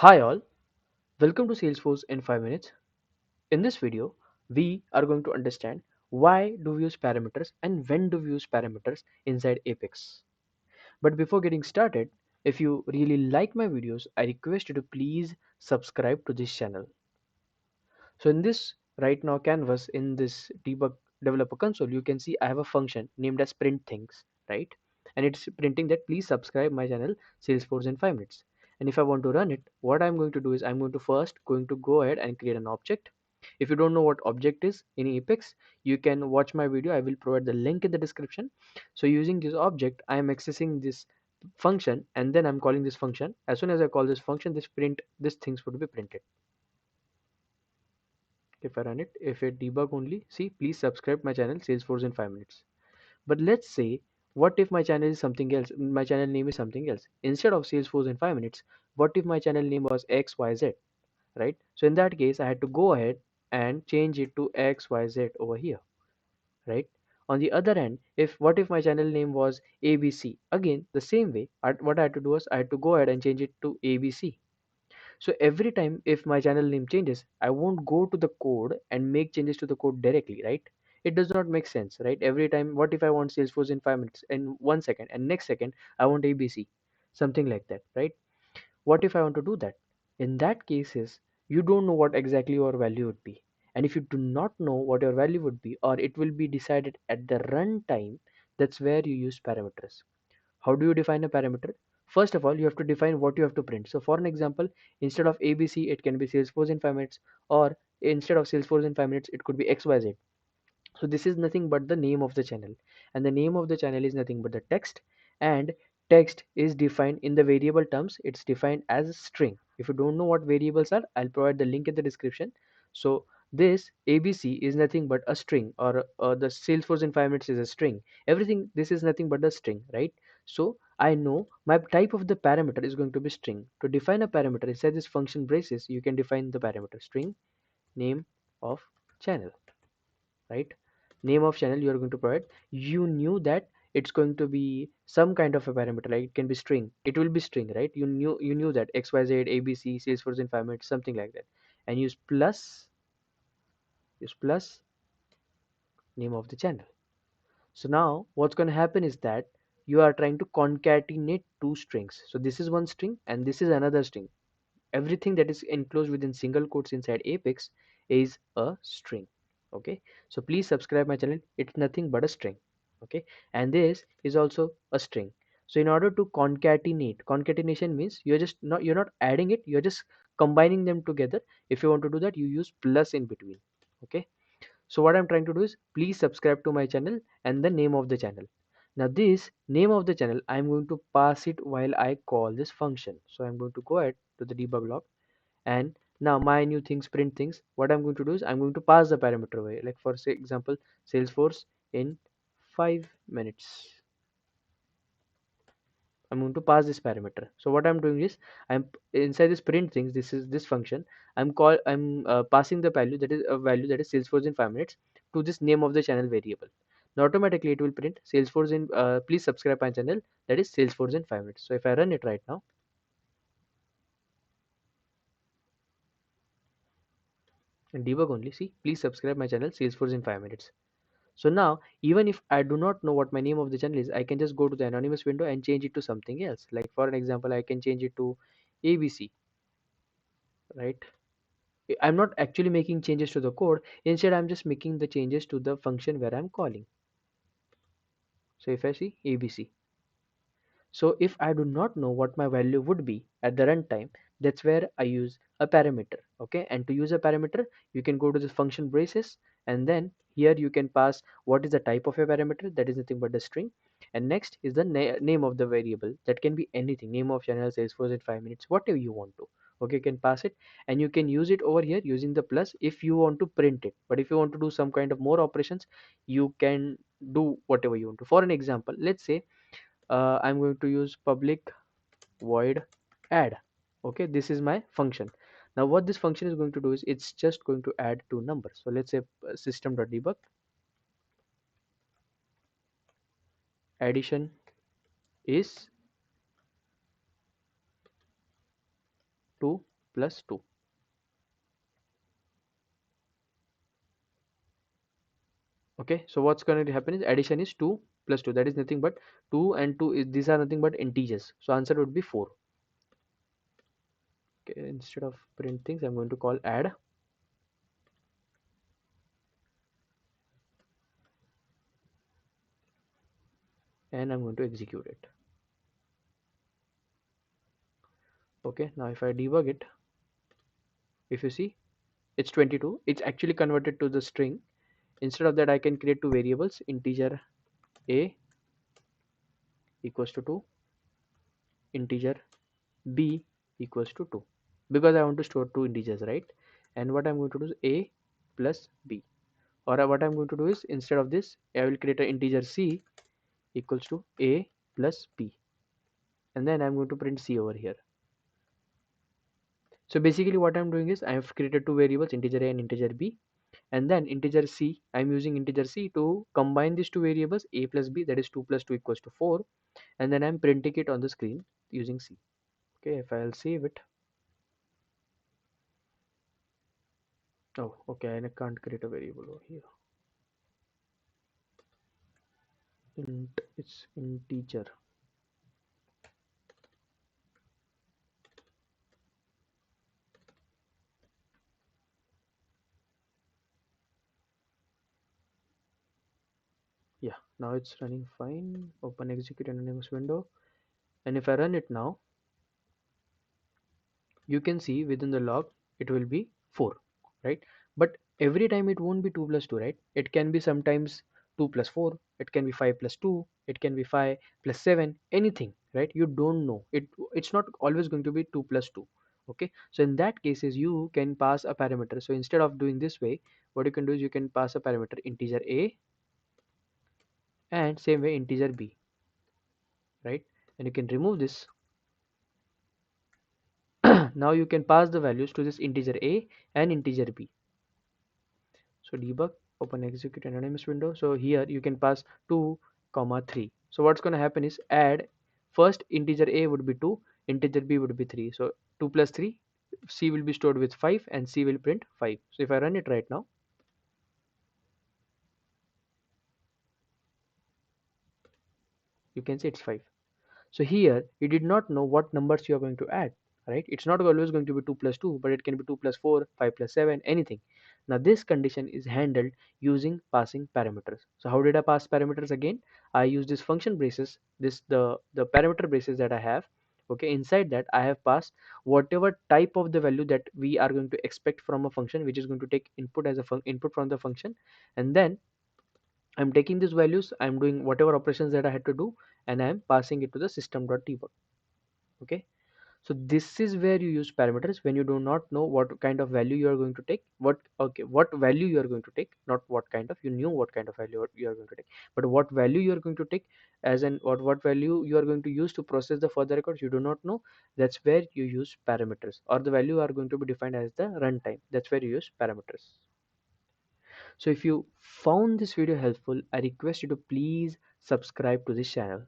Hi all, welcome to Salesforce in 5 minutes. In this video, we are going to understand why do we use parameters and when do we use parameters inside Apex. But before getting started, if you really like my videos, I request you to please subscribe to this channel. So in this right now canvas in this debug developer console, you can see I have a function named as print things, right? And it's printing that please subscribe my channel Salesforce in 5 minutes. And if I want to run it, what I'm going to do is I'm going to first going to go ahead and create an object. If you don't know what object is in Apex, you can watch my video. I will provide the link in the description. So using this object, I am accessing this function and then I'm calling this function. As soon as I call this function, this things would be printed. If I run it, if it debug only, see, please subscribe my channel Salesforce in 5 minutes. But let's say, what if my channel is something else? My channel name is something else. Instead of Salesforce in 5 minutes, what if my channel name was XYZ, right? So in that case, I had to go ahead and change it to XYZ over here, right? On the other hand, if what if my channel name was ABC? Again, the same way, what I had to do was I had to go ahead and change it to ABC. So every time if my channel name changes, I won't go to the code and make changes to the code directly, right? It does not make sense, right? Every time, what if I want Salesforce in 5 minutes, in 1 second, and next second I want ABC, something like that, right? What if I want to do that? In that cases, you don't know what exactly your value would be. And if you do not know what your value would be, or it will be decided at the runtime, that's where you use parameters. How do you define a parameter? First of all, you have to define what you have to print. So for an example, instead of ABC, it can be Salesforce in 5 minutes, or instead of Salesforce in 5 minutes, it could be XYZ. So this is nothing but the name of the channel, and the name of the channel is nothing but the text, and text is defined in the variable terms. It's defined as a string. If you don't know what variables are, I'll provide the link in the description. So this ABC is nothing but a string, or the Salesforce in 5 minutes is a string. Everything, this is nothing but a string, right? So I know my type of the parameter is going to be string. To define a parameter inside this function braces, you can define the parameter string name of channel, right? Name of channel you are going to provide. You knew that it's going to be some kind of a parameter, like it can be string, it will be string, right? You knew that XYZ ABC Salesforce in 5 minutes, something like that. And use plus name of the channel. So now what's going to happen is that you are trying to concatenate two strings. So this is one string and this is another string. Everything that is enclosed within single quotes inside Apex is a string. Okay, so please subscribe my channel. It's nothing but a string. Okay, and this is also a string. So in order to concatenation means you're not adding it, you're just combining them together. If you want to do that, you use plus in between. Okay, so what I'm trying to do is please subscribe to my channel and the name of the channel. Now this name of the channel, I'm going to pass it while I call this function. So I'm going to go ahead to the debug log, and now my new things print things. What I'm going to do is I'm going to pass the parameter away, like for say example Salesforce in 5 minutes. I'm going to pass this parameter. So what I'm doing is I'm inside this print things, this is this function, I'm passing the value, that is a value that is Salesforce in 5 minutes, to this name of the channel variable. Now automatically it will print Salesforce in please subscribe my channel, that is Salesforce in 5 minutes. So if I run it right now and debug only, see, please subscribe my channel Salesforce in 5 minutes. So now, even if I do not know what my name of the channel is, I can just go to the anonymous window and change it to something else. Like for an example, I can change it to ABC, right? I'm not actually making changes to the code. Instead, I'm just making the changes to the function where I'm calling. So if I see ABC. So if I do not know what my value would be at the runtime, that's where I use a parameter. Okay, and to use a parameter, you can go to the function braces, and then here you can pass what is the type of a parameter, that is nothing but the string, and next is the name of the variable, that can be anything, name of channel, Salesforce in 5 minutes, whatever you want to. Okay, you can pass it, and you can use it over here using the plus if you want to print it. But if you want to do some kind of more operations, you can do whatever you want to. For an example, let's say I'm going to use public void add. Okay, this is my function. Now what this function is going to do is it's just going to add two numbers. So let's say system.debug addition is to plus 2. Okay, so what's going to happen is addition is 2 plus 2, that is nothing but 2 and 2 is, these are nothing but integers, so answer would be 4. Okay, instead of print things I'm going to call add, and I'm going to execute it. Okay, now if I debug it, if you see, it's 22, it's actually converted to the string. Instead of that, I can create two variables, integer a equals to 2, integer b equals to 2, because I want to store two integers, right? And what I'm going to do is a plus b, or what I'm going to do is, instead of this, I will create an integer c equals to a plus b, and then I'm going to print c over here. So basically what I'm doing is I have created two variables, integer a and integer b, and then integer c, I'm using integer c to combine these two variables, a plus b, that is 2 plus 2 equals to 4, and then I'm printing it on the screen using c. Okay, if I'll save it, oh okay, I can't create a variable over here, it's integer. Yeah, now it's running fine. Open execute anonymous window, and if I run it now, you can see within the log it will be 4, right? But every time it won't be 2 plus 2, right? It can be sometimes 2 plus 4, it can be 5 plus 2, it can be 5 plus 7, anything, right? You don't know it, it's not always going to be 2 plus 2. Okay, so in that cases you can pass a parameter. So instead of doing this way, what you can do is you can pass a parameter integer a, and same way integer b, right? And you can remove this. Now you can pass the values to this integer a and integer b. So debug, open execute anonymous window. So here you can pass 2 comma 3. So what's going to happen is, add first integer a would be 2, integer b would be 3. So 2 plus 3, c will be stored with 5 and c will print 5. So if I run it right now, you can see it's 5. So here you did not know what numbers you are going to add, right? It's not always going to be 2 plus 2, but it can be 2 plus 4, 5 plus 7, anything. Now this condition is handled using passing parameters. So how did I pass parameters again? I use this function braces, this the parameter braces that I have. Okay, inside that I have passed whatever type of the value that we are going to expect from a function, which is going to take input as a input from the function, and then I'm taking these values, I'm doing whatever operations that I had to do, and I'm passing it to the system.debug. Okay, so this is where you use parameters when you do not know what kind of value you are going to take. What value you are going to take, not what kind of, you knew what kind of value you are going to take, but what value you are going to take, as in what value you are going to use to process the further records, you do not know. That's where you use parameters, or the value are going to be defined as the runtime. That's where you use parameters. So if you found this video helpful, I request you to please subscribe to this channel.